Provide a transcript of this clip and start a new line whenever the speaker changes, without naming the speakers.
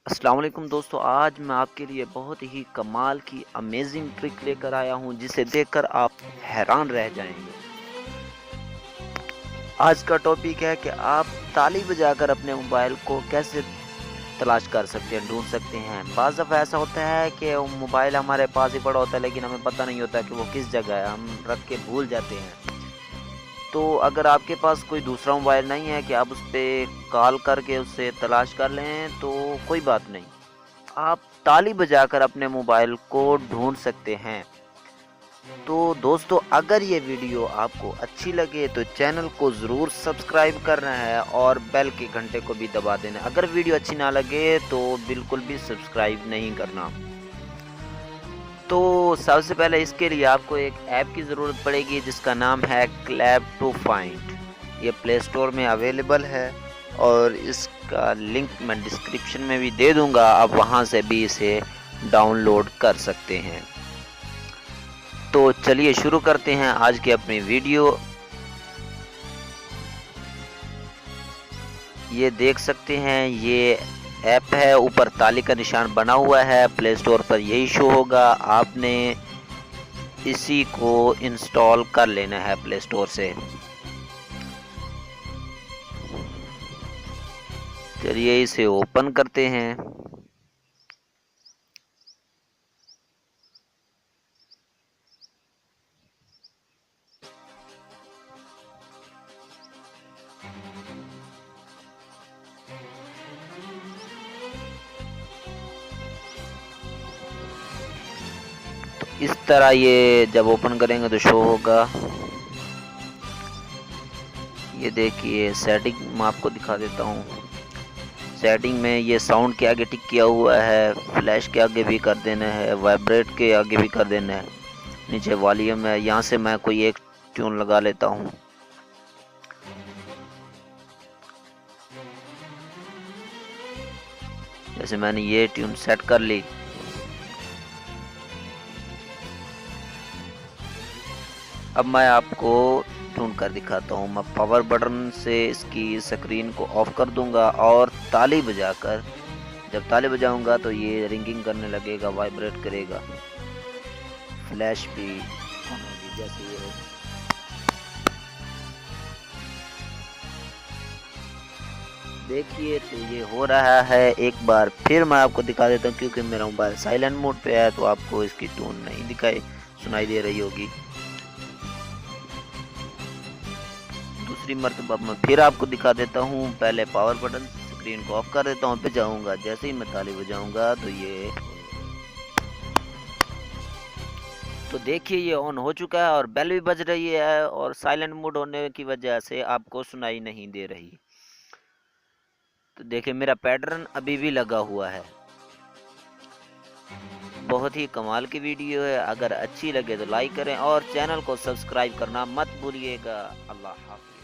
अस्सलाम वालेकुम दोस्तों, आज मैं आपके लिए बहुत ही कमाल की अमेजिंग ट्रिक लेकर आया हूं जिसे देखकर आप हैरान रह जाएंगे। आज का टॉपिक है कि आप ताली बजाकर अपने मोबाइल को कैसे तलाश कर सकते हैं, ढूंढ सकते हैं। बाज़ दफ़ा ऐसा होता है कि वो मोबाइल हमारे पास ही पड़ा होता है लेकिन हमें पता नहीं होता कि वो किस जगह है, हम रख के भूल जाते हैं। तो अगर आपके पास कोई दूसरा मोबाइल नहीं है कि आप उस पर कॉल करके उससे तलाश कर लें तो कोई बात नहीं, आप ताली बजाकर अपने मोबाइल को ढूंढ सकते हैं। तो दोस्तों, अगर ये वीडियो आपको अच्छी लगे तो चैनल को ज़रूर सब्सक्राइब करना है और बेल के घंटे को भी दबा देना। अगर वीडियो अच्छी ना लगे तो बिल्कुल भी सब्सक्राइब नहीं करना। तो सबसे पहले इसके लिए आपको एक ऐप की ज़रूरत पड़ेगी जिसका नाम है क्लैप टू फाइंड। ये प्ले स्टोर में अवेलेबल है और इसका लिंक मैं डिस्क्रिप्शन में भी दे दूंगा, आप वहां से भी इसे डाउनलोड कर सकते हैं। तो चलिए शुरू करते हैं आज की अपनी वीडियो। ये देख सकते हैं, ये ऐप है, ऊपर ताली का निशान बना हुआ है, प्ले स्टोर पर यही शो होगा। आपने इसी को इंस्टॉल कर लेना है प्ले स्टोर से। चलिए इसे ओपन करते हैं। इस तरह ये जब ओपन करेंगे तो शो होगा। ये देखिए, सेटिंग मैं आपको दिखा देता हूँ। सेटिंग में ये साउंड के आगे टिक किया हुआ है, फ्लैश के आगे भी कर देना है, वाइब्रेट के आगे भी कर देना है। नीचे वॉल्यूम है, यहाँ से मैं कोई एक ट्यून लगा लेता हूँ। जैसे मैंने ये ट्यून सेट कर ली। अब मैं आपको ढूंढ कर दिखाता हूँ। मैं पावर बटन से इसकी स्क्रीन को ऑफ कर दूंगा और ताली बजाकर, जब ताली बजाऊंगा तो ये रिंगिंग करने लगेगा, वाइब्रेट करेगा, फ्लैश भी ऑन होगी जैसे ये हो। देखिए तो ये हो रहा है। एक बार फिर मैं आपको दिखा देता हूँ, क्योंकि मेरा मोबाइल साइलेंट मोड पे है तो आपको इसकी टोन नहीं दिखाई सुनाई दे रही होगी। दूसरी मर्तबा मैं फिर आपको दिखा देता हूँ। पहले पावर बटन, स्क्रीन को ऑफ कर देता हूँ, पे जाऊँगा, जैसे ही मैं ताली बजाऊँगा तो ये, तो देखिए ये ऑन हो चुका है और बेल भी बज रही है और साइलेंट मोड होने की वजह से आपको सुनाई नहीं दे रही। तो देखिए मेरा पैटर्न अभी भी लगा हुआ है। बहुत ही कमाल की वीडियो है। अगर अच्छी लगे तो लाइक करें और चैनल को सब्सक्राइब करना मत भूलिएगा। अल्लाह हाफ़िज़।